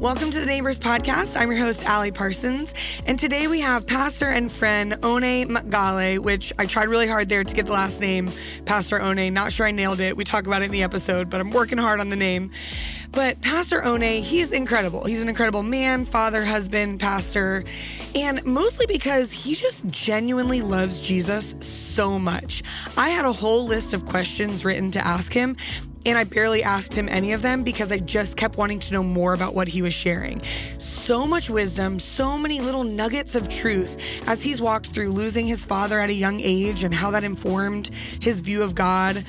Welcome to the Neighbors Podcast. I'm your host, Allie Parsons, and today we have pastor and friend One Mokgatle, which I tried really hard there to get the last name, Pastor One. Not sure I nailed it. We talk about it in the episode, but I'm working hard on the name. But Pastor One, he's incredible. He's an incredible man, father, husband, pastor, and mostly because he just genuinely loves Jesus so much. I had a whole list of questions written to ask him, and I barely asked him any of them because I just kept wanting to know more about what he was sharing. So much wisdom, so many little nuggets of truth as he's walked through losing his father at a young age and how that informed his view of God.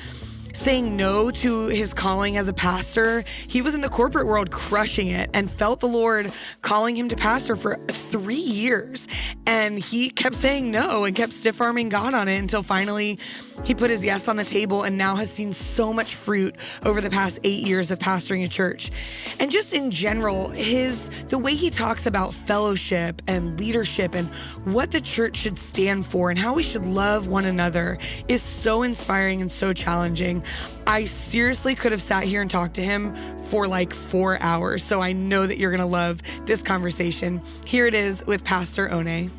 Saying no to his calling as a pastor. He was in the corporate world crushing it and felt the Lord calling him to pastor for 3 years. And he kept saying no and kept stiff-arming God on it until finally he put his yes on the table and now has seen so much fruit over the past 8 years of pastoring a church. And just in general, the way he talks about fellowship and leadership and what the church should stand for and how we should love one another is so inspiring and so challenging. I seriously could have sat here and talked to him for like 4 hours. So I know that you're going to love this conversation. Here it is with Pastor One.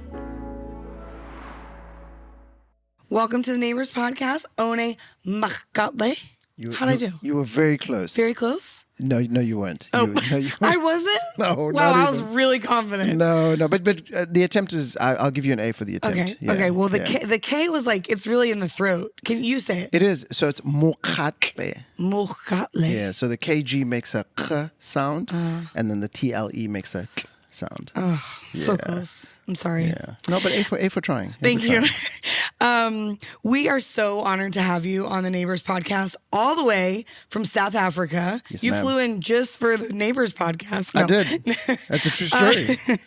Welcome to the Neighbors Podcast, One Mokgatle. How'd I do? You were very close. Very close? No, you weren't. Oh, you weren't. I wasn't? No, wow, I was really confident. No, but the attempt is, I'll give you an A for the attempt. Okay, Yeah, okay. Well, the K was like, it's really in the throat. Can you say it? It is. So it's Mokgatle. Mokgatle. Yeah, so the KG makes a K sound, and then the TLE makes a K sound. Oh, so close. I'm sorry. Yeah. No, but A for trying. Thank you. We are so honored to have you on the Neighbors Podcast all the way from South Africa. Yes, you ma'am. flew in just for the Neighbors Podcast. No. I did. That's a true story.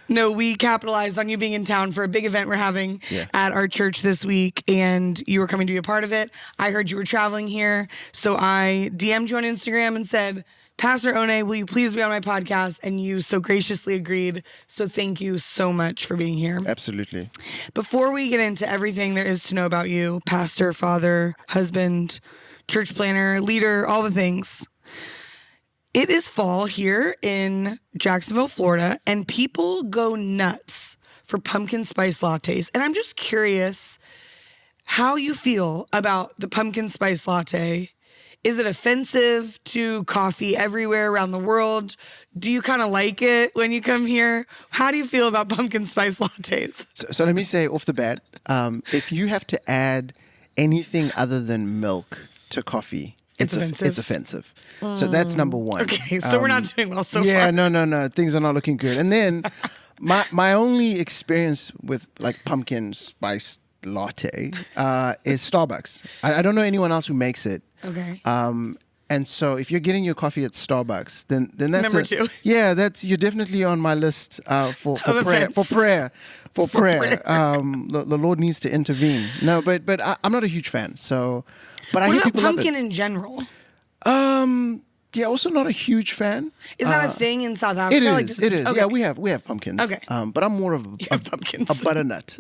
No, we capitalized on you being in town for a big event we're having Yeah. at our church this week, and you were coming to be a part of it. I heard you were traveling here, so I DM'd you on Instagram and said, Pastor One, will you please be on my podcast? And you so graciously agreed. So thank you so much for being here. Absolutely. Before we get into everything there is to know about you, pastor, father, husband, church planner, leader, all the things, it is fall here in Jacksonville, Florida, and people go nuts for pumpkin spice lattes. And I'm just curious how you feel about the pumpkin spice latte. Is it offensive to coffee everywhere around the world? Do you kind of like it when you come here? How do you feel about pumpkin spice lattes? So let me say off the bat, if you have to add anything other than milk to coffee, it's offensive. So that's number one. Okay, so we're not doing well so far. Yeah, no. Things are not looking good. And then my only experience with like pumpkin spice latte is Starbucks. I don't know anyone else who makes it. Okay. And so if you're getting your coffee at Starbucks, then that's Number two. Yeah, you're definitely on my list for prayer. offense. For prayer. The Lord needs to intervene. No, but I'm not a huge fan. So, but I What hear about people love pumpkin it. in general? Yeah, also not a huge fan. Is that a thing in South Africa? It is. Okay. Yeah, we have pumpkins. Okay. But I'm more of pumpkins. a butternut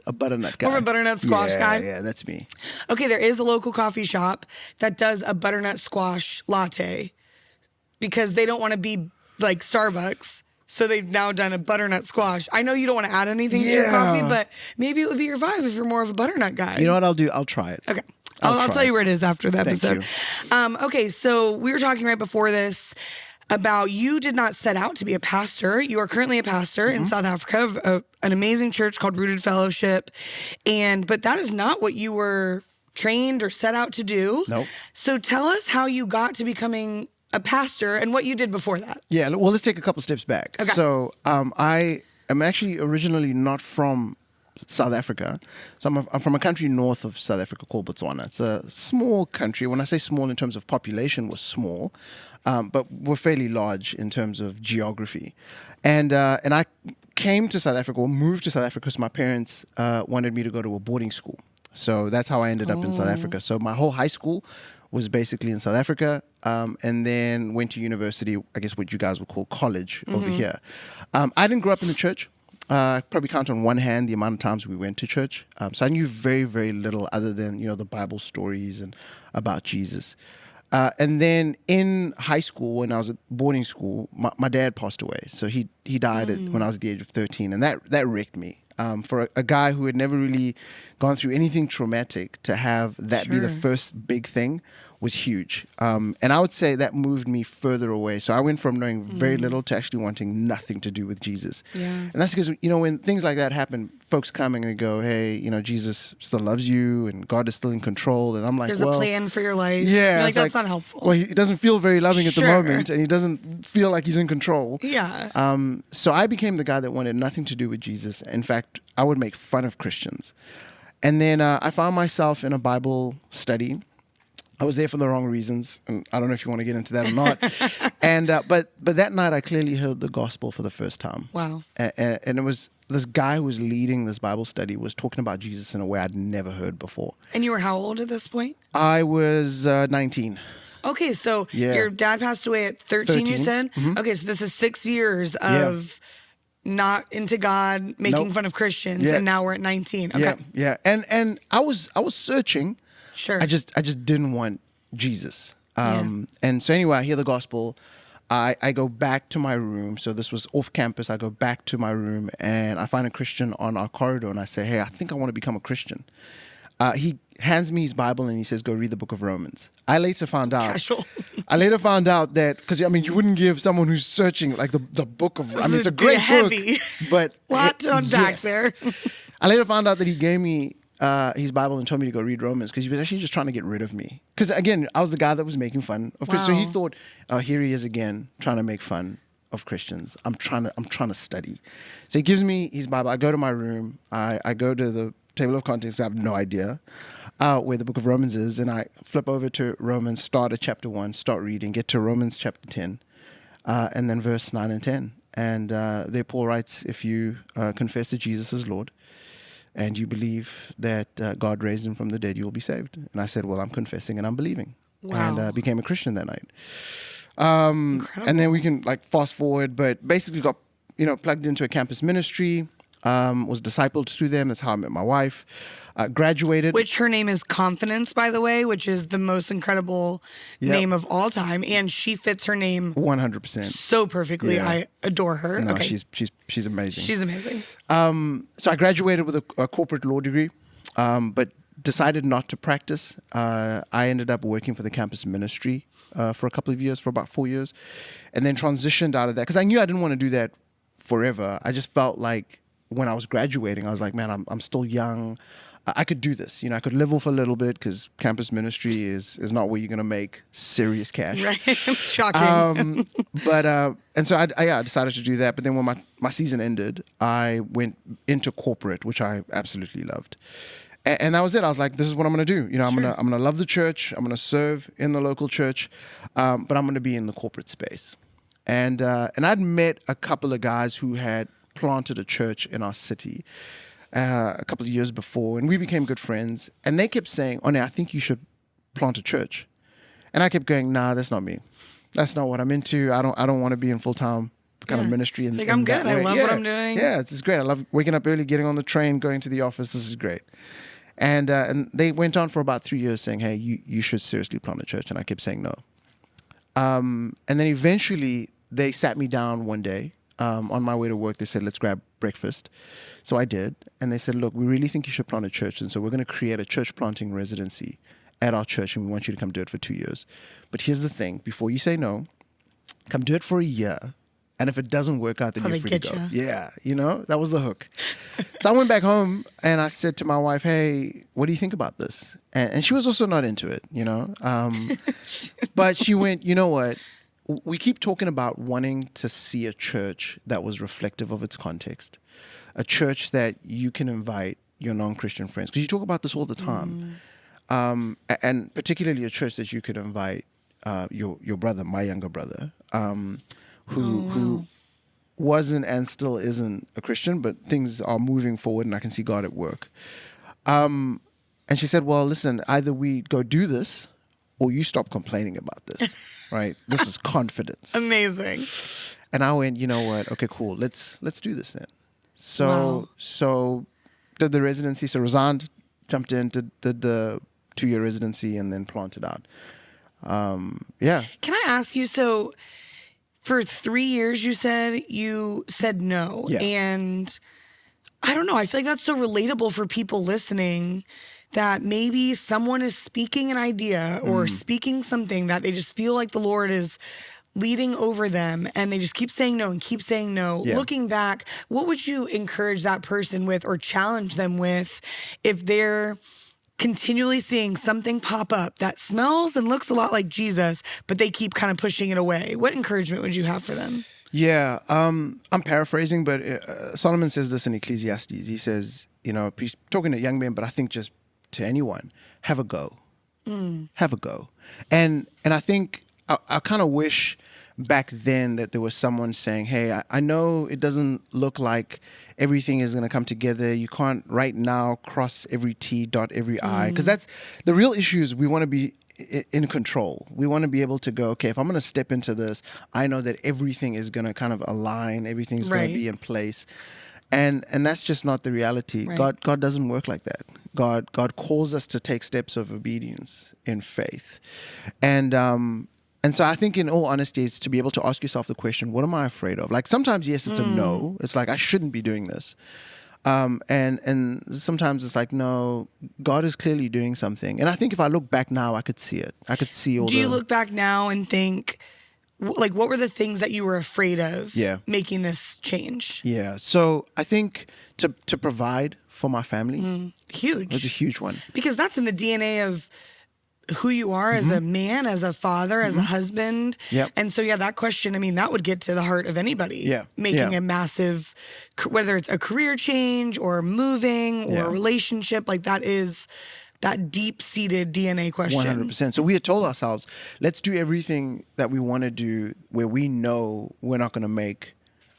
guy. More of a butternut squash guy? Yeah, that's me. Okay, there is a local coffee shop that does a butternut squash latte because they don't want to be like Starbucks. So they've now done a butternut squash. I know you don't want to add anything to your coffee, but maybe it would be your vibe if you're more of a butternut guy. You know what I'll do? I'll try it. Okay. I'll tell you where it is after the Thank episode. Okay, so we were talking right before this about you did not set out to be a pastor. You are currently a pastor in South Africa of an amazing church called Rooted Fellowship. But that is not what you were trained or set out to do. Nope. So tell us how you got to becoming a pastor and what you did before that. Yeah, well, let's take a couple steps back. Okay. So I am actually originally not from South Africa. So I'm from a country north of South Africa called Botswana. It's a small country. When I say small in terms of population, we're small, but we're fairly large in terms of geography. And I came to South Africa, or moved to South Africa, because my parents wanted me to go to a boarding school. So that's how I ended up in South Africa. So my whole high school was basically in South Africa, and then went to university, I guess what you guys would call college over here. I didn't grow up in the church. Probably count on one hand the amount of times we went to church. So I knew very, very little other than, the Bible stories and about Jesus. And then in high school, when I was at boarding school, my dad passed away. So he died when I was at the age of 13. And that wrecked me. For a guy who had never really gone through anything traumatic, to have that be the first big thing was huge. And I would say that moved me further away. So I went from knowing very little to actually wanting nothing to do with Jesus. Yeah. And that's because, when things like that happen, folks come and they go, hey, Jesus still loves you and God is still in control. And I'm like, there's a plan for your life. Yeah. You're like, that's not helpful. Well, he doesn't feel very loving at the moment, and he doesn't feel like he's in control. Yeah. So I became the guy that wanted nothing to do with Jesus. In fact, I would make fun of Christians. And then I found myself in a Bible study. I was there for the wrong reasons, and I don't know if you want to get into that or not. And but that night, I clearly heard the gospel for the first time. Wow! And it was this guy who was leading this Bible study was talking about Jesus in a way I'd never heard before. And you were how old at this point? I was 19. Okay, so your dad passed away at 13. You said. Mm-hmm. Okay, so this is 6 years of not into God, making fun of Christians, and now we're at 19. Okay. Yeah. And I was searching. Sure. I just didn't want Jesus. And so anyway, I hear the gospel. I go back to my room. So this was off campus. I go back to my room and I find a Christian on our corridor and I say, hey, I think I want to become a Christian. He hands me his Bible and he says, go read the book of Romans. I later found out that, because you wouldn't give someone who's searching like the book of, it's a great heavy book, but lot to unpack there. I later found out that he gave me his Bible and told me to go read Romans because he was actually just trying to get rid of me. Because again, I was the guy that was making fun of Christians. So he thought, oh, here he is again trying to make fun of Christians. I'm trying to study. So he gives me his Bible. I go to my room. I go to the table of contents. I have no idea where the book of Romans is, and I flip over to Romans, start at chapter 1, start reading, get to Romans chapter 10, and then verse 9 and 10. And there Paul writes, if you confess that Jesus is Lord, and you believe that God raised him from the dead, you will be saved. And I said, well, I'm confessing and I'm believing. Wow. And became a Christian that night. And then we can fast forward, but basically got, plugged into a campus ministry, was discipled through them. That's how I met my wife. Graduated. Which her name is Confidence, by the way, which is the most incredible name of all time. And she fits her name 100% so perfectly. Yeah. I adore her. No, okay. she's amazing. She's amazing. So I graduated with a corporate law degree, but decided not to practice. I ended up working for the campus ministry for a couple of years, for about 4 years, and then transitioned out of that because I knew I didn't want to do that forever. I just felt like when I was graduating, I was like, man, I'm still young. I could do this. I could live off a little bit because campus ministry is not where you're going to make serious cash. Right. Shocking. And so I decided to do that. But then when my season ended, I went into corporate, which I absolutely loved. And that was it. I was like, this is what I'm going to do. I'm going to love the church. I'm going to serve in the local church, but I'm going to be in the corporate space. And I'd met a couple of guys who had planted a church in our city a couple of years before, and we became good friends. And they kept saying, "Oh, I think you should plant a church." And I kept going, "Nah, that's not me. That's not what I'm into. I don't want to be in full-time kind of ministry." And I'm good. I love what I'm doing. Yeah, it's great. I love waking up early, getting on the train, going to the office. This is great. And they went on for about 3 years saying, "Hey, you should seriously plant a church." And I kept saying no. And then eventually they sat me down one day. On my way to work, they said, let's grab breakfast. So I did. And they said, look, we really think you should plant a church. And so we're going to create a church planting residency at our church. And we want you to come do it for 2 years. But here's the thing. Before you say no, come do it for a year. And if it doesn't work out, then you're free to go. Yeah. That was the hook. So I went back home and I said to my wife, hey, what do you think about this? And she was also not into it, but she went, you know what? We keep talking about wanting to see a church that was reflective of its context, a church that you can invite your non-Christian friends, because you talk about this all the time, and particularly a church that you could invite your brother, my younger brother, who wasn't and still isn't a Christian, but things are moving forward and I can see God at work. And she said, well, listen, either we go do this or you stop complaining about this. Right? This is confidence. Amazing. And I went, you know what? Okay, cool. Let's do this then. So did the residency. So resigned, jumped in, did the 2-year residency, and then planted out. Yeah. Can I ask you, so for 3 years you said no. Yeah. And I don't know, I feel like that's so relatable for people listening, that maybe someone is speaking an idea or speaking something that they just feel like the Lord is leading over them, and they just keep saying no and keep saying no. Yeah. Looking back, what would you encourage that person with or challenge them with if they're continually seeing something pop up that smells and looks a lot like Jesus, but they keep kind of pushing it away? What encouragement would you have for them? Yeah, I'm paraphrasing, but Solomon says this in Ecclesiastes. He says, he's talking to young men, but I think just to anyone, have a go. Have a go. And I think I kind of wish back then that there was someone saying, hey, I know it doesn't look like everything is going to come together. You can't right now cross every T, dot every I. Because that's the real issue. Is we want to be in control. We want to be able to go, okay, if I'm going to step into this, I know that everything is going to kind of align. Everything's going to be in place. And that's just not the reality. Right. God doesn't work like that. God calls us to take steps of obedience in faith. And so I think, in all honesty, it's to be able to ask yourself the question, what am I afraid of? Like, sometimes, yes, it's a no. It's like, I shouldn't be doing this. And sometimes it's like, no, God is clearly doing something. And I think if I look back now, I could see it. I could see all Do you look back now and think, like, what were the things that you were afraid of making this change? Yeah. So I think to provide for my family. Huge. It's a huge one. Because that's in the DNA of who you are as a man, as a father, as a husband. Yep. And so, that question, I mean, that would get to the heart of anybody. Making a massive, whether it's a career change or moving or a relationship, like that is that deep-seated DNA question. 100%. So we had told ourselves, let's do everything that we want to do where we know we're not going to make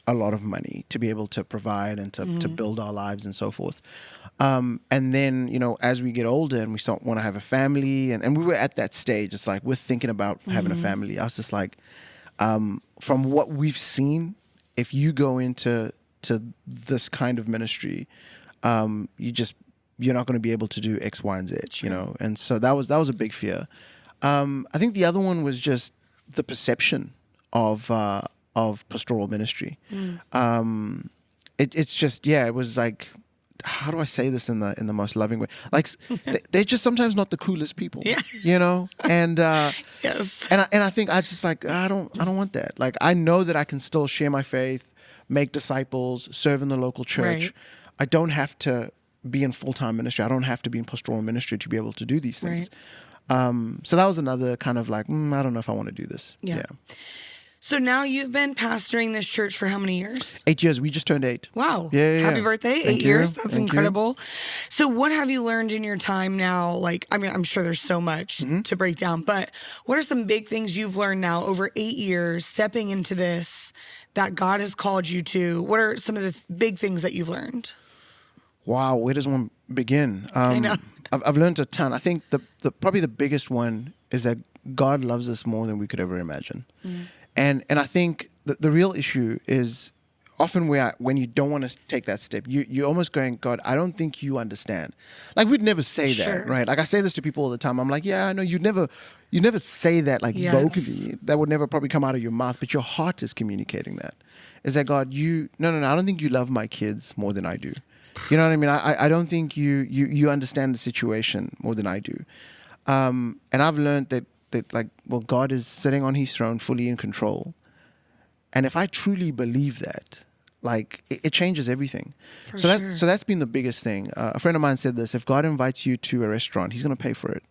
a lot of money to be able to provide and to build our lives and so forth. And then, as we get older and we start want to have a family, and we were at that stage, it's like we're thinking about having a family. I was just like, from what we've seen, if you go into this kind of ministry, you're not going to be able to do X, Y, and Z, And so that was a big fear. I think the other one was just the perception of pastoral ministry. It's just, it was like, how do I say this in the most loving way? Like, they're just sometimes not the coolest people, And yes, and I think I just like, I don't want that. Like, I know that I can still share my faith, make disciples, serve in the local church. Right. I don't have to be in full-time ministry. I don't have to be in pastoral ministry to be able to do these things. Right. So that was another kind of like, I don't know if I want to do this. Yeah. So now you've been pastoring this church for how many years? 8 years. We just turned 8. Wow. Yeah. Happy birthday. Thank 8 you. years. That's Thank incredible. So what have you learned in your time now? Like, I mean, I'm sure there's so much to break down, but what are some big things you've learned now over 8 years stepping into this that God has called you to? What are some of the big things that you've learned? Wow. Where does one begin? I know. I've learned a ton. I think the probably the biggest one is that God loves us more than we could ever imagine. And I think the real issue is often when you don't want to take that step, you're almost going, God, I don't think you understand. Like, we'd never say that, right? Like, I say this to people all the time. I'm like, yeah, I know you never say that like vocally. That would never probably come out of your mouth, but your heart is communicating that. Is that, God, no, I don't think you love my kids more than I do. You know what I mean? I don't think you understand the situation more than I do. And I've learned that like, well, God is sitting on his throne fully in control. And if I truly believe that, like, it changes everything. So that's been the biggest thing. A friend of mine said this: if God invites you to a restaurant, he's going to pay for it.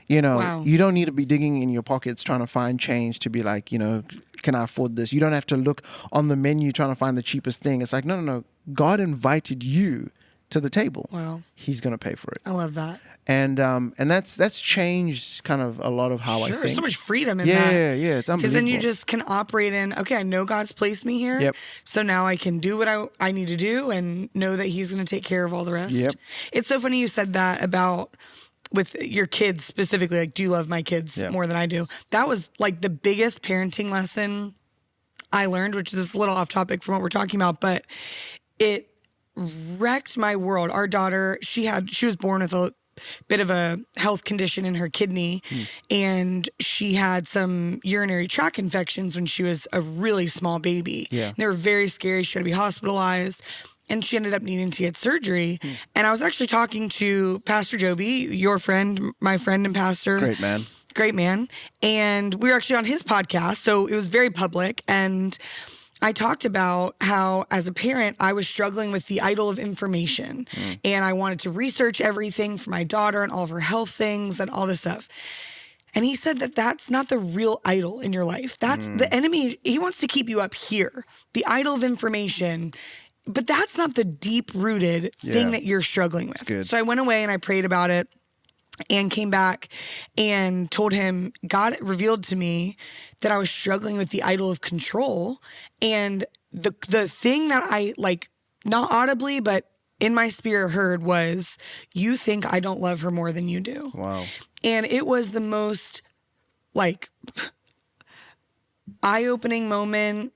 You don't need to be digging in your pockets trying to find change to be like, can I afford this? You don't have to look on the menu trying to find the cheapest thing. It's like, no. God invited you to the table. Wow. He's going to pay for it. I love that. And that's changed kind of a lot I think. Sure, so much freedom in that. Yeah, it's unbelievable. Because then you just can operate in, okay, I know God's placed me here. Yep. So now I can do what I need to do and know that he's going to take care of all the rest. Yep. It's so funny you said that about with your kids specifically, like, do you love my kids more than I do? That was like the biggest parenting lesson I learned, which is a little off topic from what we're talking about, but it wrecked my world. Our daughter, she was born with bit of a health condition in her kidney, and she had some urinary tract infections when she was a really small baby. Yeah. They were very scary. She had to be hospitalized, and she ended up needing to get surgery. And I was actually talking to Pastor Joby, your friend, my friend and pastor. Great man. And we were actually on his podcast, so it was very public. And I talked about how, as a parent, I was struggling with the idol of information. And I wanted to research everything for my daughter and all of her health things and all this stuff. And he said that that's not the real idol in your life. That's the enemy. He wants to keep you up here, the idol of information. But that's not the deep-rooted thing that you're struggling with. So I went away and I prayed about it and came back and told him, God revealed to me that I was struggling with the idol of control. And the thing that I, like, not audibly, but in my spirit heard was, you think I don't love her more than you do. Wow. And it was the most, like, eye-opening moment,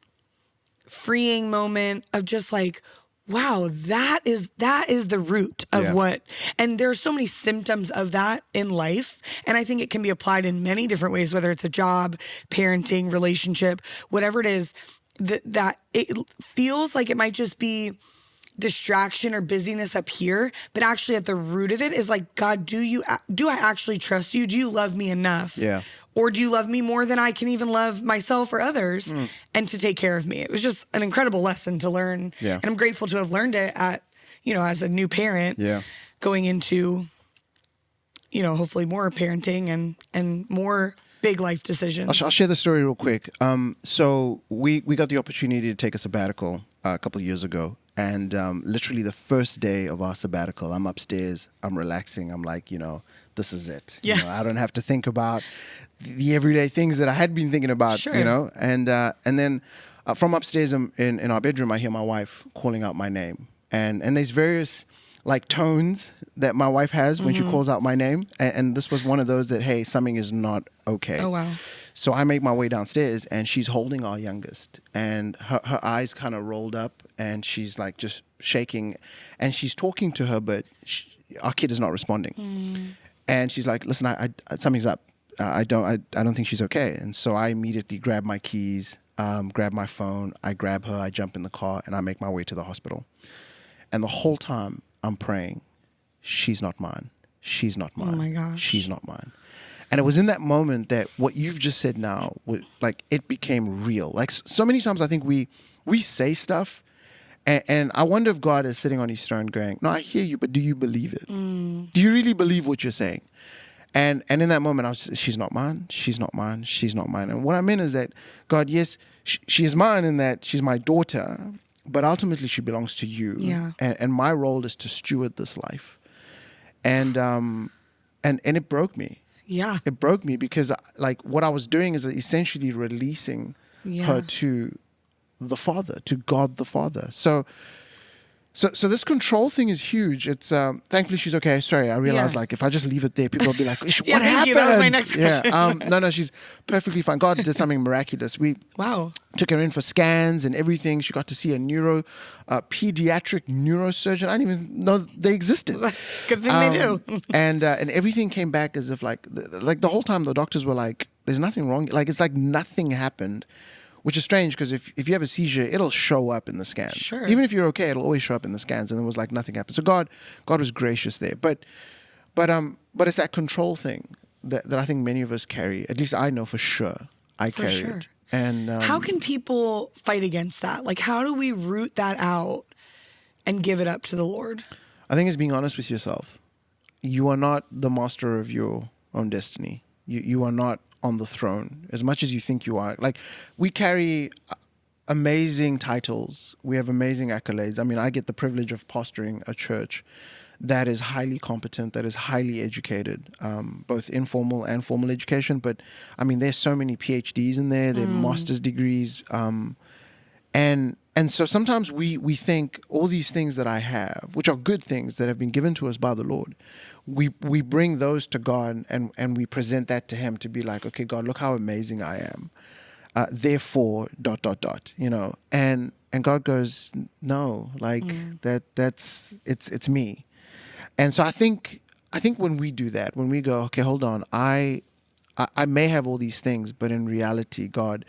freeing moment of just like, wow, that is the root of what, and there's so many symptoms of that in life. And I think it can be applied in many different ways, whether it's a job, parenting, relationship, whatever it is, that it feels like it might just be distraction or busyness up here, but actually at the root of it is like, God, do I actually trust you? Do you love me enough? Yeah. Or do you love me more than I can even love myself or others and to take care of me? It was just an incredible lesson to learn. Yeah. And I'm grateful to have learned it at, as a new parent going into, hopefully more parenting and more big life decisions. I'll share the story real quick. So we got the opportunity to take a sabbatical a couple of years ago. And literally the first day of our sabbatical, I'm upstairs, I'm relaxing. I'm like, this is it. Yeah. I don't have to think about the everyday things that I had been thinking about, And then from upstairs in our bedroom, I hear my wife calling out my name. And there's various like tones that my wife has when she calls out my name. And this was one of those that, hey, something is not okay. Oh, wow. So I make my way downstairs and she's holding our youngest and her eyes kind of rolled up and she's like just shaking and she's talking to her, but our kid is not responding. And she's like, listen, I something's up. I don't think she's okay. And so I immediately grab my keys, grab my phone, I grab her, I jump in the car and I make my way to the hospital. And the whole time I'm praying, she's not mine. She's not mine. Oh my gosh. She's not mine. And it was in that moment that what you've just said now, like it became real. Like so many times I think we say stuff and I wonder if God is sitting on his throne going, no, I hear you, but do you believe it? Do you really believe what you're saying? And in that moment, I was just, she's not mine, she's not mine, she's not mine. And what I meant is that, God, yes, she is mine in that she's my daughter, but ultimately she belongs to you. Yeah. And my role is to steward this life. And it broke me. Yeah. It broke me because like what I was doing is essentially releasing her to the Father, to God the Father. So this control thing is huge. It's thankfully she's okay. Sorry, I realized like if I just leave it there, people will be like, "What happened?" Thank you. That was my next question. No, she's perfectly fine. God did something miraculous. We took her in for scans and everything. She got to see a pediatric neurosurgeon. I didn't even know they existed. Good thing they do. and everything came back as if like the whole time the doctors were like, "There's nothing wrong." Like it's like nothing happened. Which is strange because if you have a seizure, it'll show up in the scans. Sure. Even if you're okay, it'll always show up in the scans. And it was like nothing happened. So God was gracious there. But it's that control thing that I think many of us carry. At least I know for sure I carry it. And how can people fight against that? Like, how do we root that out and give it up to the Lord? I think it's being honest with yourself. You are not the master of your own destiny. You are not on the throne as much as you think you are. Like we carry amazing titles. We have amazing accolades. I mean, I get the privilege of pastoring a church that is highly competent, that is highly educated, both informal and formal education. But I mean, there's so many PhDs in there, there are master's degrees. And so sometimes we think all these things that I have, which are good things that have been given to us by the Lord, we bring those to God and we present that to him to be like, okay, God, look how amazing I am. Therefore, ... And God goes, no, like it's me. And so I think I think when we do that, when we go, okay, hold on, I may have all these things, but in reality, God,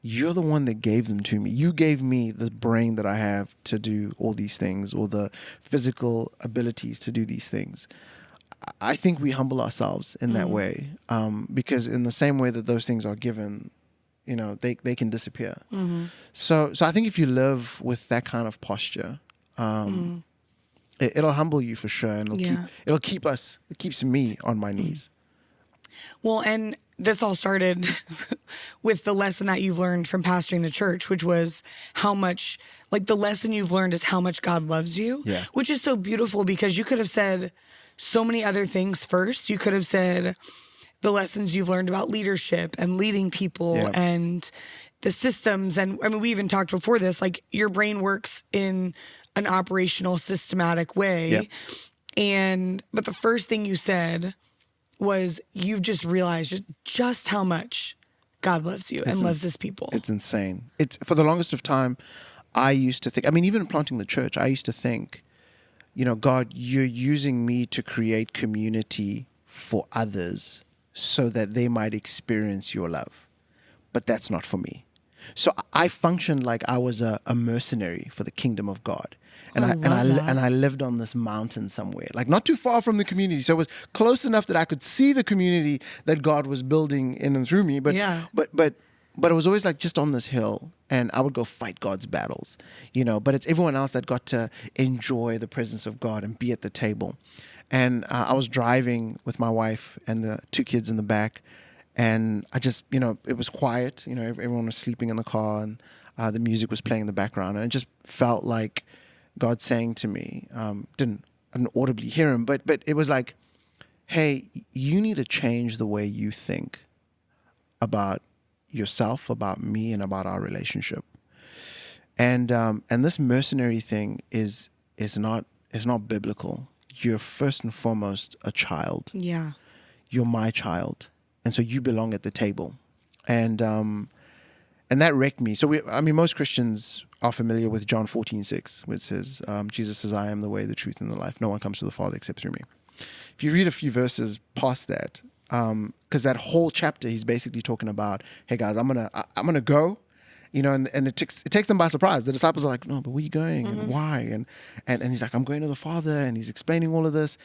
you're the one that gave them to me. You gave me the brain that I have to do all these things, or the physical abilities to do these things. I think we humble ourselves in that way, because in the same way that those things are given, they can disappear. So I think if you live with that kind of posture, it'll humble you for sure, and it keeps me on my knees. Well, and this all started with the lesson that you've learned from pastoring the church, which was how much, like, the lesson you've learned is how much God loves you, which is so beautiful, because you could have said so many other things first. You could have said the lessons you've learned about leadership and leading people and the systems. And I mean, we even talked before this, like, your brain works in an operational, systematic way. But the first thing you said was you've just realized just how much God loves you and loves his people. It's insane. It's, for the longest of time, I used to think, I mean, even planting the church, I used to think, God, you're using me to create community for others so that they might experience your love. But that's not for me. So I functioned like I was a mercenary for the kingdom of God. And I lived on this mountain somewhere, like not too far from the community. So it was close enough that I could see the community that God was building in and through me. But it was always like just on this hill, and I would go fight God's battles, but it's everyone else that got to enjoy the presence of God and be at the table. And I was driving with my wife and the two kids in the back, and I just, it was quiet, everyone was sleeping in the car, and the music was playing in the background, and it just felt like God saying to me, I didn't audibly hear him, but it was like, hey, you need to change the way you think about yourself, about me, and about our relationship. And this mercenary thing is not biblical. You're first and foremost a child. Yeah. You're my child. And so you belong at the table. And that wrecked me. So most Christians are familiar with John 14:6, which says, Jesus says, I am the way, the truth, and the life. No one comes to the Father except through me. If you read a few verses past that, because that whole chapter, he's basically talking about, hey guys, I'm gonna go, and it takes them by surprise. The disciples are like, no, but where are you going and why? And he's like, I'm going to the Father, and he's explaining all of this.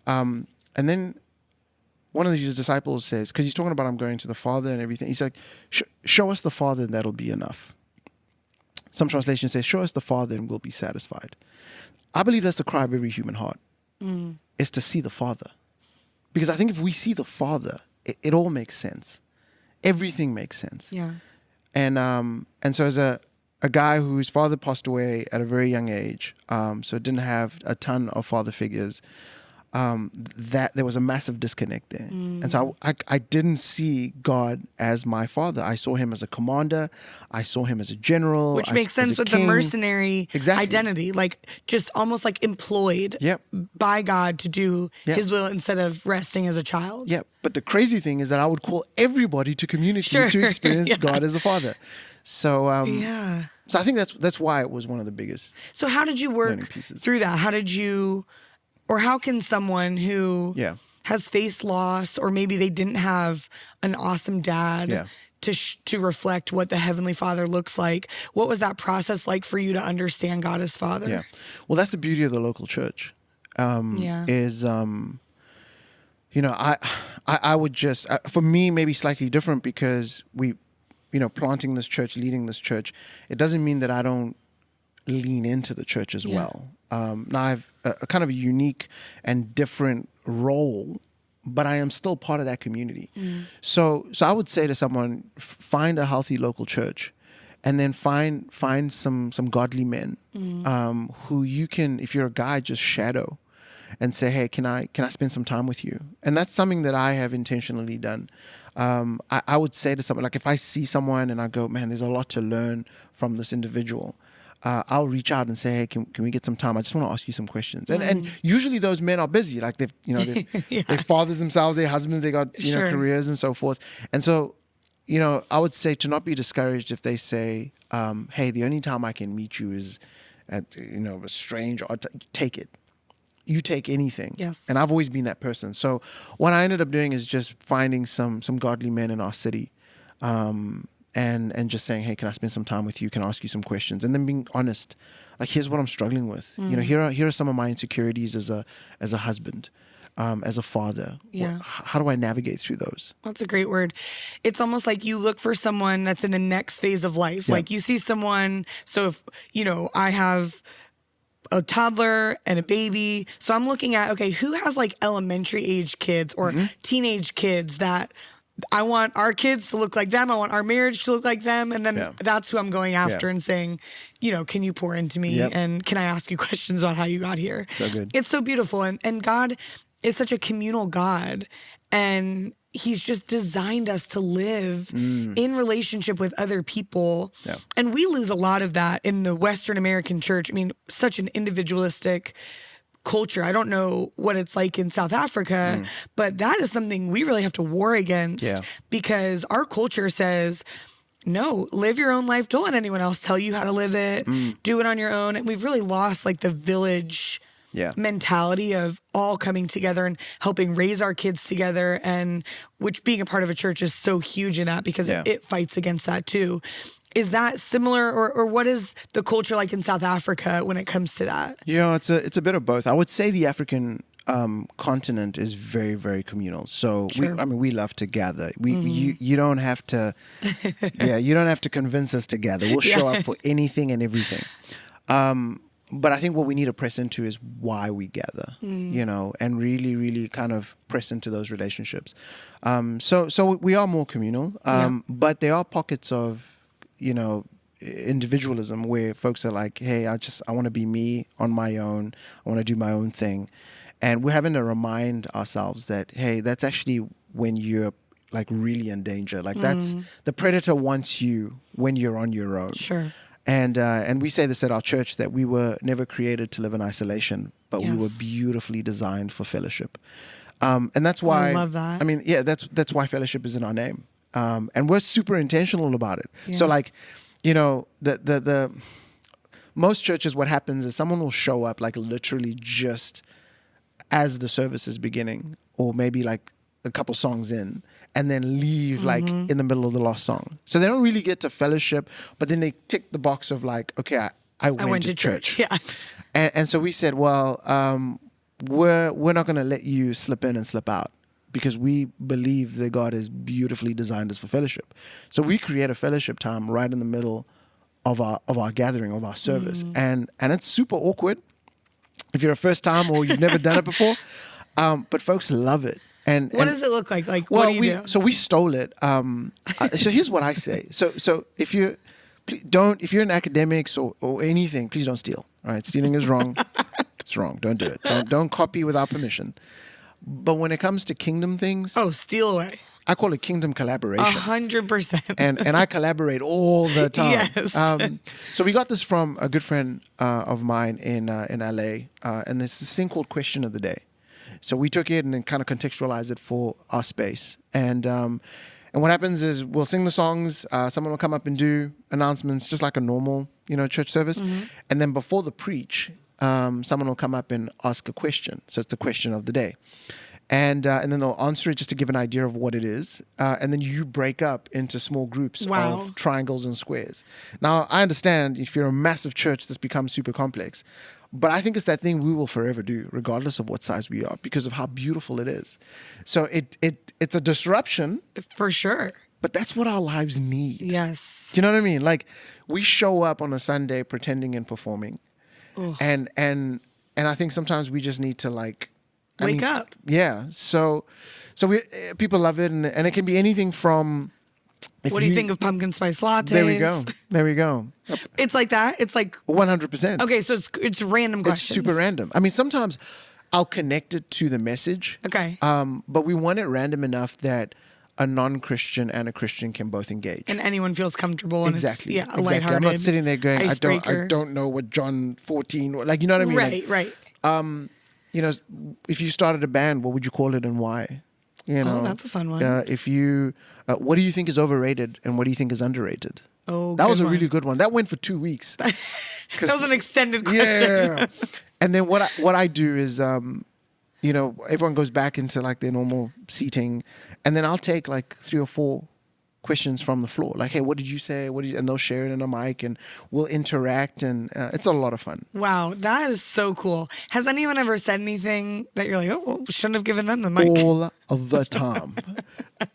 And then one of his disciples says, because he's talking about I'm going to the Father and everything, he's like, show us the Father and that'll be enough. Some translations say, show us the Father and we'll be satisfied. I believe that's the cry of every human heart, is to see the Father. Because I think if we see the Father, it all makes sense. Everything makes sense. Yeah. And so as a guy whose father passed away at a very young age, so didn't have a ton of father figures, that there was a massive disconnect there. And so I didn't see God as my father. I saw him as a commander. I saw him as a general. Which makes sense with the mercenary identity, like just almost like employed by God to do his will instead of resting as a child. Yeah, but the crazy thing is that I would call everybody to community to experience God as a father. So so I think that's why it was one of the biggest. So how did you work through that? How did you... Or how can someone who has faced loss, or maybe they didn't have an awesome dad to reflect what the Heavenly Father looks like, what was that process like for you to understand God as Father? Yeah. Well, that's the beauty of the local church. Is, I would just, for me, maybe slightly different, because we, planting this church, leading this church, it doesn't mean that I don't lean into the church as well. Now I have a kind of a unique and different role, but I am still part of that community. So I would say to someone, find a healthy local church, and then find some godly men who you can, if you're a guy, just shadow and say, hey, can I spend some time with you? And that's something that I have intentionally done. I would say to someone, like if I see someone and I go, man, there's a lot to learn from this individual, I'll reach out and say, hey, can we get some time? I just want to ask you some questions. And usually those men are busy. Like they're fathers themselves, they're husbands, they got, careers and so forth. And so, I would say to not be discouraged if they say, hey, the only time I can meet you is at, a strange, or take it. you take anything. Yes. And I've always been that person. So what I ended up doing is just finding some godly men in our city, and just saying, hey, can I spend some time with you? Can I ask you some questions? And then being honest, like, here's what I'm struggling with. You know, here are some of my insecurities as a husband, as a father. Yeah. How do I navigate through those? That's a great word. It's almost like you look for someone that's in the next phase of life. Yeah. Like you see someone, so if, I have a toddler and a baby. So I'm looking at, okay, who has like elementary age kids or teenage kids that I want our kids to look like them. I want our marriage to look like them. And then that's who I'm going after and saying, can you pour into me? Yep. And can I ask you questions about how you got here? So good. It's so beautiful. And God is such a communal God. And he's just designed us to live in relationship with other people. Yeah. And we lose a lot of that in the Western American church. I mean, such an individualistic culture. I don't know what it's like in South Africa, but that is something we really have to war against because our culture says, no, live your own life. Don't let anyone else tell you how to live it. Do it on your own. And we've really lost like the village mentality of all coming together and helping raise our kids together, and which being a part of a church is so huge in that because it fights against that too. Is that similar, or what is the culture like in South Africa when it comes to that? Yeah, it's a bit of both. I would say the African continent is very, very communal. So we love to gather. You don't have to, you don't have to convince us to gather. We'll show up for anything and everything. But I think what we need to press into is why we gather, and really, really kind of press into those relationships. So we are more communal, but there are pockets of, individualism where folks are like, hey, I want to be me on my own. I want to do my own thing. And we're having to remind ourselves that, hey, that's actually when you're like really in danger. Like that's the predator wants you when you're on your own. Sure. And we say this at our church, that we were never created to live in isolation, but we were beautifully designed for fellowship. And that's why, I love that. I mean, that's why fellowship is in our name. And we're super intentional about it. Yeah. So like, the most churches, what happens is someone will show up like literally just as the service is beginning, or maybe like a couple songs in, and then leave like in the middle of the last song. So they don't really get to fellowship, but then they tick the box of like, okay, I went to church. Yeah. And so we said, well, we're not going to let you slip in and slip out, because we believe that God has beautifully designed us for fellowship. So we create a fellowship time right in the middle of our gathering, of our service. And it's super awkward if you're a first time or you've never done it before. But folks love it. And what does it look like? Like, what do you do? So we stole it. So here's what I say. So if you're in academics or anything, please don't steal. All right, stealing is wrong. It's wrong. Don't do it. Don't copy without permission. But when it comes to kingdom things, steal away. I call it kingdom collaboration. 100%. And I collaborate all the time. Yes. So we got this from a good friend of mine in LA, and there's this thing called Question of the Day. So we took it and then kind of contextualized it for our space. And what happens is we'll sing the songs, someone will come up and do announcements just like a normal, church service. And then before the preach, someone will come up and ask a question. So it's the question of the day. And then they'll answer it just to give an idea of what it is. And then you break up into small groups of triangles and squares. Now, I understand if you're a massive church, this becomes super complex. But I think it's that thing we will forever do, regardless of what size we are, because of how beautiful it is. So it's a disruption. For sure. But that's what our lives need. Yes. Do you know what I mean? Like, we show up on a Sunday pretending and performing. Ugh. And I think sometimes we just need to like... Wake up. Yeah. So people love it. And it can be anything from... What do you think of pumpkin spice lattes? There we go. It's like that? It's like... 100%. Okay, so it's random questions. It's super random. I mean, sometimes I'll connect it to the message. Okay. But we want it random enough that a non-Christian and a Christian can both engage. And anyone feels comfortable. And exactly. It's, lighthearted. I'm not sitting there going, I icebreaker. don't know what John 14... Like, you know what I mean? Right. If you started a band, what would you call it and why? That's a fun one. What do you think is overrated and what do you think is underrated? Oh, that was a really good one. That went for 2 weeks. That was an extended question. Yeah. And then what I do is, everyone goes back into like their normal seating, and then I'll take like 3 or 4 questions from the floor. Like, hey, what did you say? And they'll share it in a mic, and we'll interact, and it's a lot of fun. Wow, that is so cool. Has anyone ever said anything that you're like, oh, well, shouldn't have given them the mic? All of the time.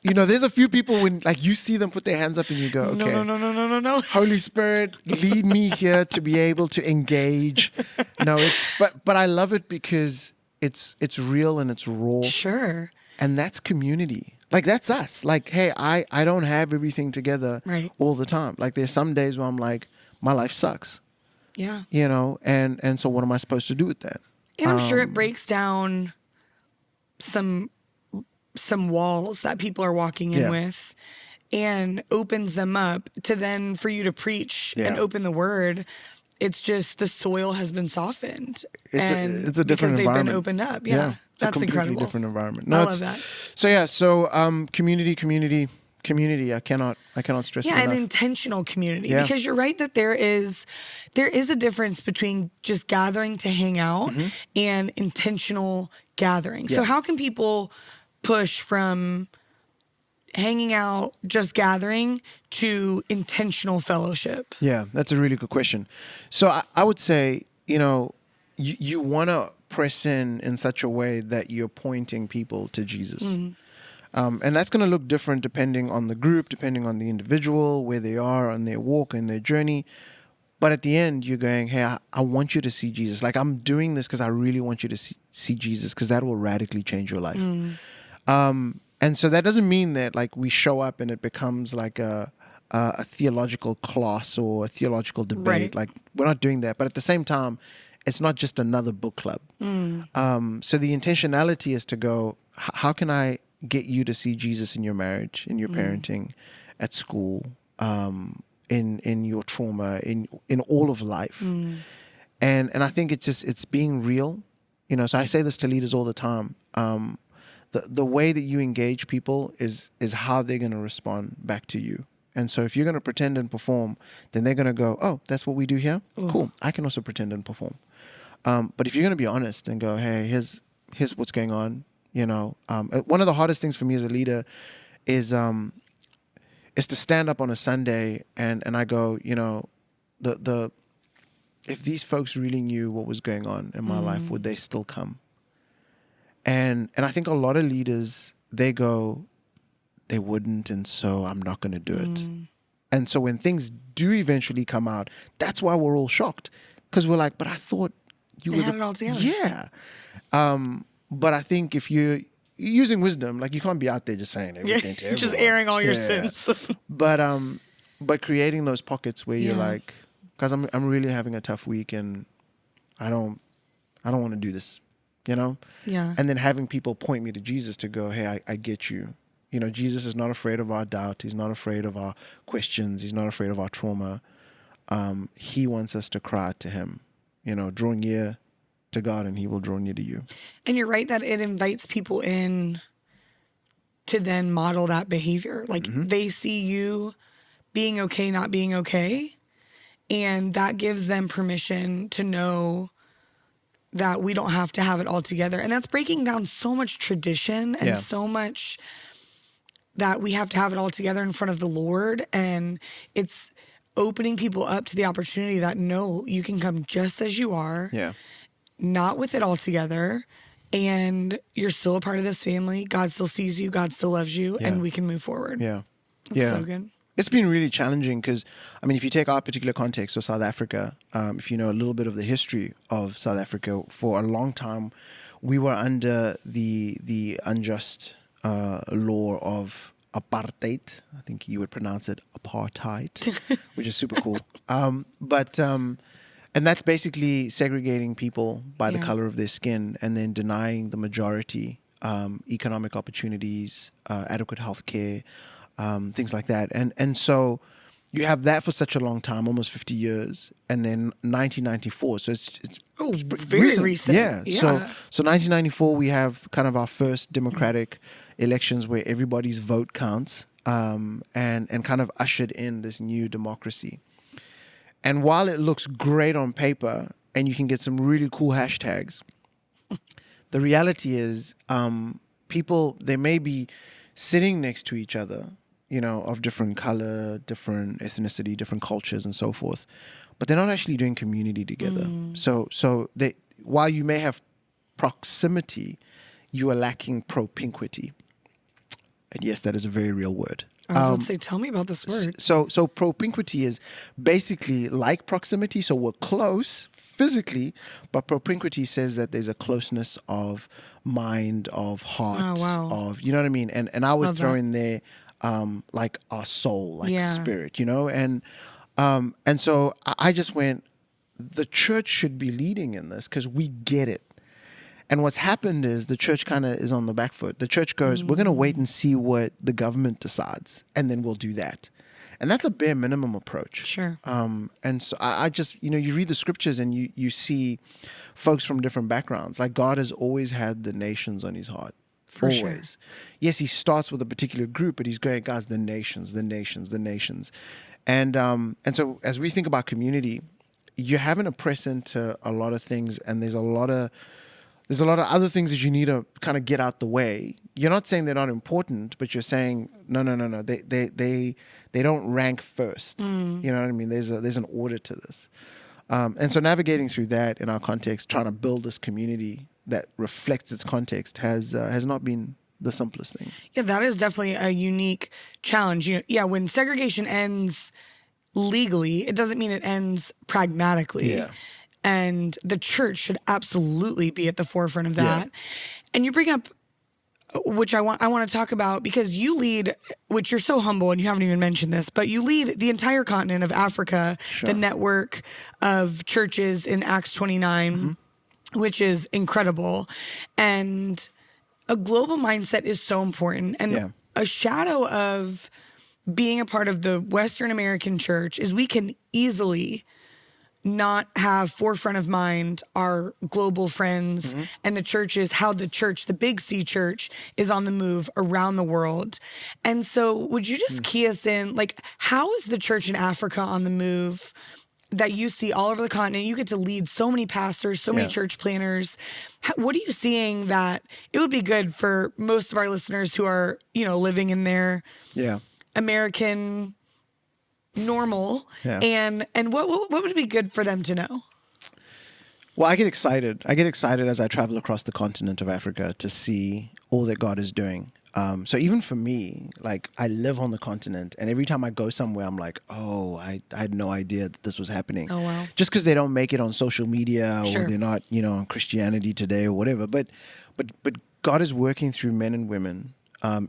There's a few people when like you see them put their hands up and you go, okay, No. Holy Spirit, lead me here to be able to engage. But I love it because it's real and it's raw. Sure. And that's community. Like, that's us. Like, hey, I don't have everything together all the time. Like, there's some days where I'm like, my life sucks. Yeah. And so what am I supposed to do with that? And I'm sure it breaks down some walls that people are walking in with and opens them up to then for you to preach and open the word. It's just the soil has been softened. It's a different because they've environment. been opened up. Yeah. It's That's a completely incredible. different environment. I love that. So community. I cannot stress it enough. An intentional community. Yeah. Because you're right that there is a difference between just gathering to hang out and intentional gathering. So how can people push from hanging out, just gathering, to intentional fellowship? Yeah, that's a really good question. So I would say, you want to press in such a way that you're pointing people to Jesus. And that's going to look different depending on the group, depending on the individual, where they are on their walk and their journey. But at the end, you're going, hey, I want you to see Jesus. Like, I'm doing this because I really want you to see Jesus, because that will radically change your life. And so that doesn't mean that like we show up and it becomes like a theological class or a theological debate. Right. Like, we're not doing that. But at the same time, it's not just another book club. So the intentionality is to go, how can I get you to see Jesus in your marriage, in your parenting, at school, in your trauma, in all of life. And I think it's being real. So I say this to leaders all the time. The way that you engage people is how they're going to respond back to you. And so if you're going to pretend and perform, then they're going to go, oh, that's what we do here? Cool. I can also pretend and perform. But if you're going to be honest and go, hey, here's what's going on, one of the hardest things for me as a leader is to stand up on a Sunday and I go, if these folks really knew what was going on in my life, would they still come? And I think a lot of leaders, they go, they wouldn't, and so I'm not going to do it. And so when things do eventually come out, that's why we're all shocked, because we're like, but I thought you had it all together. Yeah. But I think if you're using wisdom, like, you can't be out there just saying everything to everyone. Just airing all your sins. But creating those pockets where you're like, because I'm really having a tough week and I don't want to do this, Yeah. And then having people point me to Jesus to go, hey, I get you. Jesus is not afraid of our doubt. He's not afraid of our questions. He's not afraid of our trauma. He wants us to cry out to him, draw near to God and he will draw near to you. And you're right that it invites people in to then model that behavior. Like, they see you being okay, not being okay. And that gives them permission to know that we don't have to have it all together. And that's breaking down so much tradition and so much that we have to have it all together in front of the Lord. And it's opening people up to the opportunity that, no, you can come just as you are, not with it all together, and you're still a part of this family. God still sees you. God still loves you, and we can move forward. Yeah. That's so good. It's been really challenging because, if you take our particular context of South Africa, if you know a little bit of the history of South Africa, for a long time, we were under the unjust law of apartheid. I think you would pronounce it apartheid, which is super cool. And that's basically segregating people by the color of their skin and then denying the majority economic opportunities, adequate health care, things like that. And so you have that for such a long time, almost 50 years. And then 1994, so it's very recent. Yeah. So 1994, we have kind of our first democratic elections where everybody's vote counts, and kind of ushered in this new democracy. And while it looks great on paper and you can get some really cool hashtags, the reality is people, they may be sitting next to each other, of different color, different ethnicity, different cultures and so forth, but they're not actually doing community together. So while you may have proximity, you are lacking propinquity. And yes, that is a very real word. I was going to say, tell me about this word. So propinquity is basically like proximity. So we're close physically, but propinquity says that there's a closeness of mind, of heart, of, you know what I mean? And I would throw in there like our soul, like spirit, And so I just went, the church should be leading in this because we get it. And what's happened is the church kind of is on the back foot. The church goes, we're going to wait and see what the government decides, and then we'll do that. And that's a bare minimum approach. Sure. And so I just, you read the scriptures and you see folks from different backgrounds. Like God has always had the nations on his heart. For always. Sure. Yes, he starts with a particular group, but he's going, guys, the nations, the nations, the nations. And so as we think about community, you're having to press into a lot of things, and there's a lot of other things that you need to kind of get out the way. You're not saying they're not important, but you're saying no. They don't rank first. You know what I mean? There's an order to this, and so navigating through that in our context, trying to build this community that reflects its context has not been the simplest thing. Yeah, that is definitely a unique challenge. When segregation ends legally, it doesn't mean it ends pragmatically. Yeah. And the church should absolutely be at the forefront of that. Yeah. And you bring up, which I want to talk about, because you lead, which you're so humble and you haven't even mentioned this, but you lead the entire continent of Africa, the network of churches in Acts 29, which is incredible. And a global mindset is so important. And a shadow of being a part of the Western American church is we can easily not have forefront of mind our global friends and the churches, how the church, the big C church, is on the move around the world. And so would you just key us in, like, how is the church in Africa on the move that you see all over the continent? You get to lead so many pastors, so many church planners. What are you seeing that it would be good for most of our listeners who are, living in their American normal, and what would be good for them to know? Well, I get excited as I travel across the continent of Africa to see all that God is doing. So even for me, like, I live on the continent, and every time I go somewhere, I'm like, oh, I had no idea that this was happening. Oh, wow. Just because they don't make it on social media or they're not, on Christianity Today or whatever. But God is working through men and women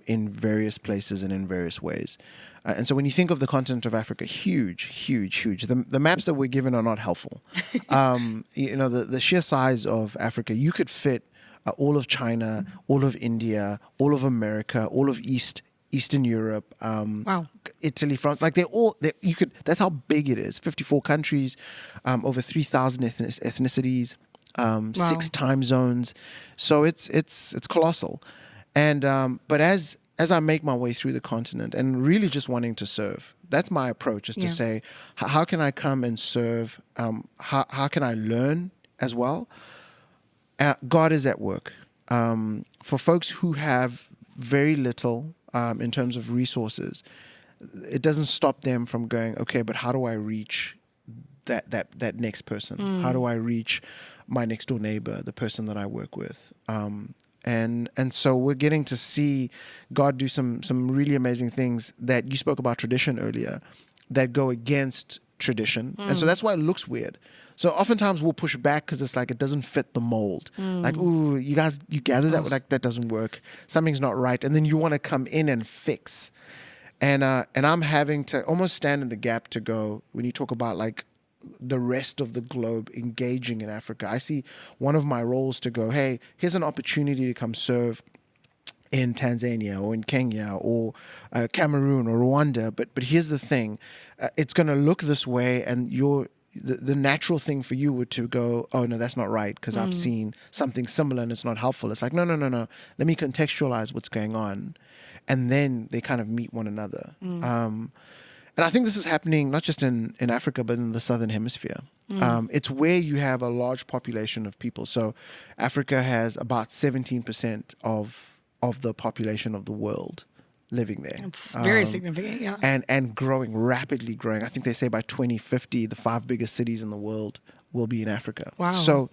in various places and in various ways. And so when you think of the continent of Africa, huge. The maps that we're given are not helpful. The sheer size of Africa, you could fit all of China, all of India, all of America, all of Eastern Europe, Italy, France. Like that's how big it is. 54 countries, over 3,000 ethnicities, 6 time zones. So it's colossal. And but as I make my way through the continent and really just wanting to serve, that's my approach, is to say, how can I come and serve? How can I learn as well? God is at work. For folks who have very little in terms of resources, it doesn't stop them from going, okay, but how do I reach that next person? How do I reach my next door neighbor, the person that I work with? And so we're getting to see God do some really amazing things that you spoke about tradition earlier, that go against tradition. And so that's why it looks weird. So oftentimes we'll push back because it's like it doesn't fit the mold. Like, ooh, you gather that, like, that doesn't work. Something's not right. And then you want to come in and fix. And I'm having to almost stand in the gap to go, when you talk about like the rest of the globe engaging in Africa, I see one of my roles to go, hey, here's an opportunity to come serve in Tanzania or in Kenya or Cameroon or Rwanda. But here's the thing, it's going to look this way, and the natural thing for you would to go, oh, no, that's not right, because I've seen something similar and it's not helpful. It's like, no. Let me contextualize what's going on. And then they kind of meet one another. I think this is happening not just in Africa, but in the Southern Hemisphere. It's where you have a large population of people. So Africa has about 17% of the population of the world living there. It's very significant, yeah. And rapidly growing. I think they say by 2050, the 5 biggest cities in the world will be in Africa. Wow. So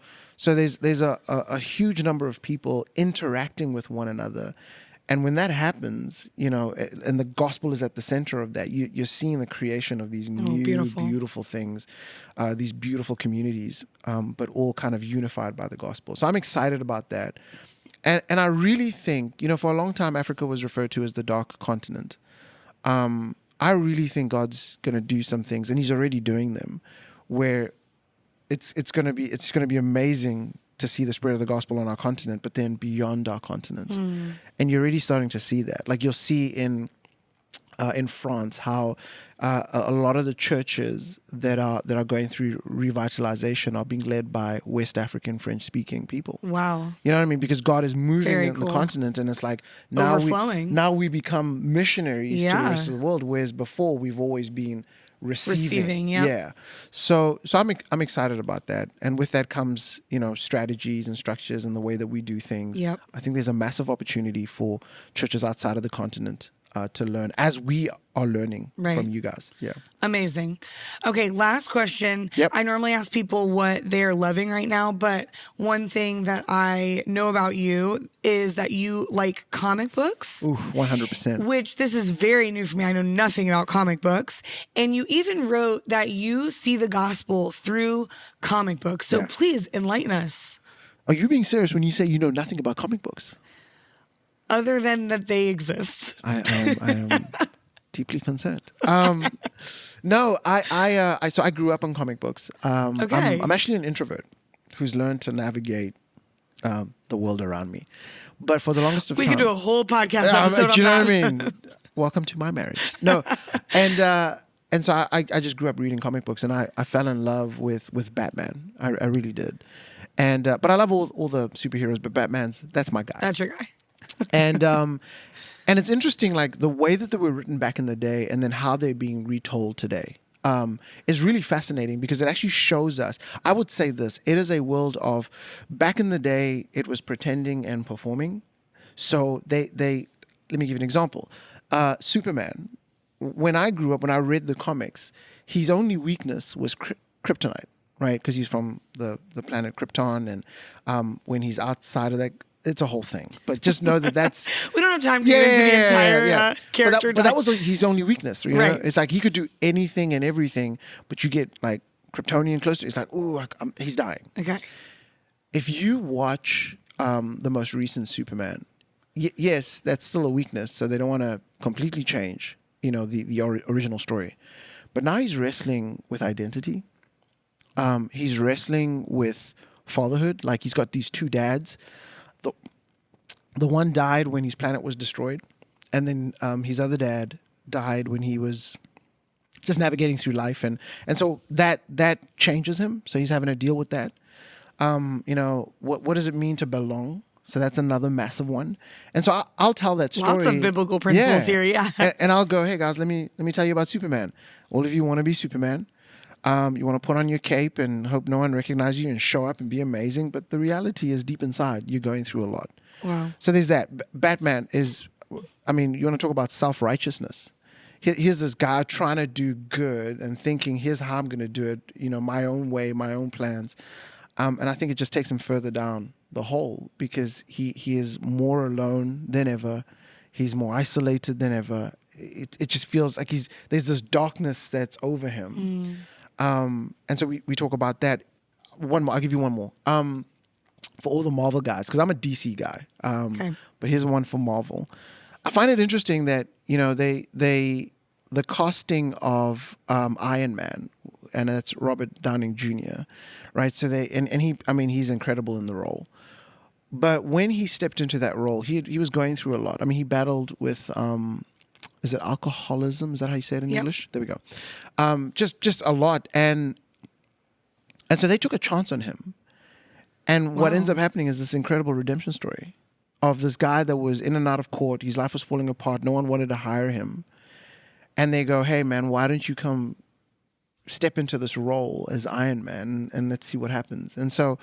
there's a huge number of people interacting with one another. And when that happens, and the gospel is at the center of that, you're seeing the creation of these new, beautiful things, these beautiful communities, but all kind of unified by the gospel. So I'm excited about that. And I really think, for a long time, Africa was referred to as the dark continent. I really think God's going to do some things, and he's already doing them, where it's going to be amazing to see the spread of the gospel on our continent, but then beyond our continent. And you're already starting to see that. Like you'll see in France how a lot of the churches that are going through revitalization are being led by West African French-speaking people. Wow. You know what I mean? Because God is moving Very in cool. the continent, and it's like Overflowing. now we become missionaries to the Yeah. rest of the world, whereas before we've always been receiving. Yeah. So I'm excited about that, and with that comes strategies and structures and the way that we do things. Yep. I think there's a massive opportunity for churches outside of the continent to learn as we are learning from you guys. Yeah. Amazing. Okay, last question. Yep. I normally ask people what they're loving right now, but one thing that I know about you is that you like comic books. Ooh, 100%. Which this is very new for me. I know nothing about comic books. And you even wrote that you see the gospel through comic books. So please enlighten us. Are you being serious when you say you know nothing about comic books? Other than that they exist. I am deeply concerned. No, so I grew up on comic books. Okay. I'm actually an introvert who's learned to navigate the world around me. But for the longest of time, We could do a whole podcast episode do you know on what I that. mean? Welcome to my marriage. No, and so I just grew up reading comic books, and I fell in love with Batman. I really did. And but I love all the superheroes, but that's my guy. That's your guy. And it's interesting, like the way that they were written back in the day and then how they're being retold today is really fascinating, because it actually shows us, I would say this, it is a world of, back in the day, it was pretending and performing. So they let me give you an example. Superman, when I grew up, when I read the comics, his only weakness was kryptonite, right? Because he's from the planet Krypton, and when he's outside of that, it's a whole thing. But just know that's... We don't have time to get into the entire character. But that was his only weakness, you know? Right. It's like he could do anything and everything, but you get like Kryptonian close to it, it's like, ooh, he's dying. Okay. If you watch the most recent Superman, yes, that's still a weakness, so they don't want to completely change, the original story. But now he's wrestling with identity. He's wrestling with fatherhood. Like he's got these two dads. The one died when his planet was destroyed, and then his other dad died when he was just navigating through life, and so that changes him. So he's having to deal with that. What does it mean to belong? So that's another massive one. And so I'll tell that story. Lots of biblical principles here, yeah. And I'll go, hey guys, let me tell you about Superman. All of you want to be Superman. You want to put on your cape and hope no one recognizes you and show up and be amazing. But the reality is, deep inside, you're going through a lot. Wow. So there's that. Batman is, you want to talk about self-righteousness. Here's this guy trying to do good and thinking, here's how I'm going to do it, my own way, my own plans. And I think it just takes him further down the hole, because he is more alone than ever. He's more isolated than ever. It just feels like there's this darkness that's over him. And so we talk about that. One more, I'll give you one more. For all the Marvel guys, because I'm a DC guy. Okay. But here's one for Marvel. I find it interesting that, the casting of Iron Man, and that's Robert Downey Jr., right? So he's incredible in the role. But when he stepped into that role, he was going through a lot. He battled with is it alcoholism? Is that how you say it in English? There we go. Just a lot. And so they took a chance on him. And what ends up happening is this incredible redemption story of this guy that was in and out of court. His life was falling apart. No one wanted to hire him. and they go, hey man, why don't you come step into this role as Iron Man and let's see what happens. And so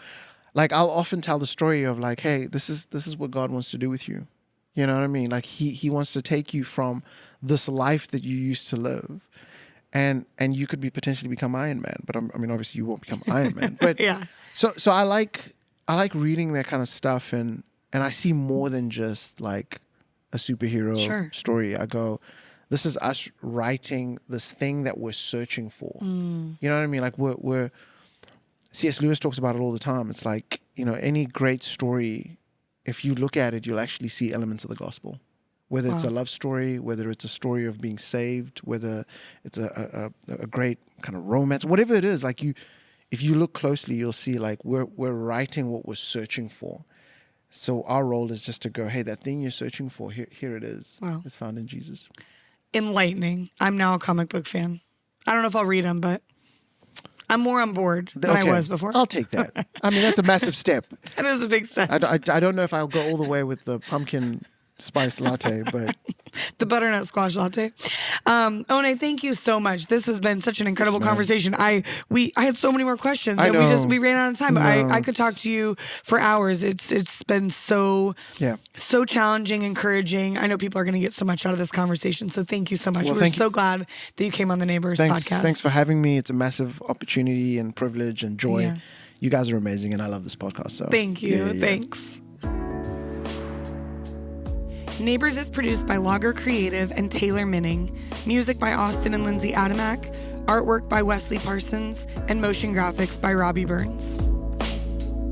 like I'll often tell the story of like, hey, this is what God wants to do with you. You know what I mean? Like he wants to take you from this life that you used to live, and you could be potentially become Iron Man. But I mean, obviously you won't become Iron Man. But yeah. So I like reading that kind of stuff, and I see more than just like a superhero story. I go, this is us writing this thing that we're searching for. You know what I mean? Like we're C.S. Lewis talks about it all the time. It's like, you know, any great story, if you look at it, you'll actually see elements of the gospel. Whether it's a love story, whether it's a story of being saved, whether it's a great kind of romance, whatever it is, like if you look closely, you'll see like we're writing what we're searching for. So our role is just to go, hey, that thing you're searching for, here it is. Wow. It's found in Jesus. Enlightening. I'm now a comic book fan. I don't know if I'll read them, but I'm more on board than I was before. I'll take that. I mean, that's a massive step. That is a big step. I don't know if I'll go all the way with the pumpkin spice latte, but the butternut squash latte. One, thank you so much. This has been such an incredible conversation. I had so many more questions and we ran out of time. But I could talk to you for hours. It's been so challenging, encouraging. I know people are going to get so much out of this conversation. So thank you so much. We're so glad that you came on the Neighbors podcast. Thanks for having me. It's a massive opportunity and privilege and joy. Yeah. You guys are amazing, and I love this podcast. So thank you. Thanks. Neighbors is produced by Logger Creative and Taylor Minning. Music by Austin and Lindsay Adamak. Artwork by Wesley Parsons. And motion graphics by Robbie Burns.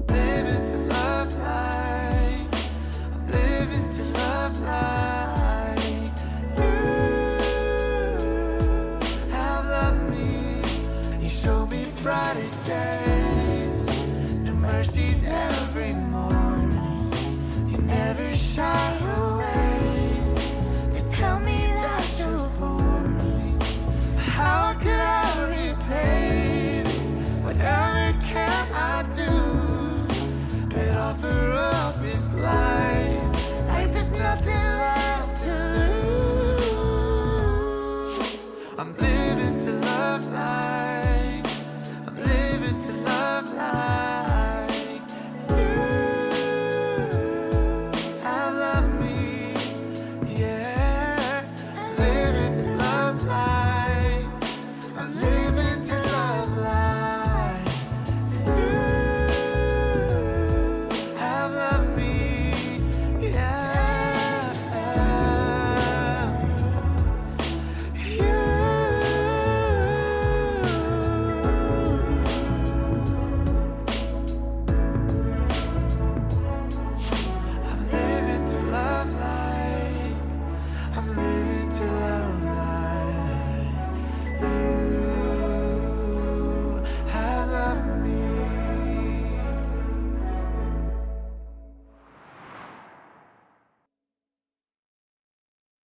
Living to love like, I'm living to love like you have loved me. You show me brighter days, new mercies.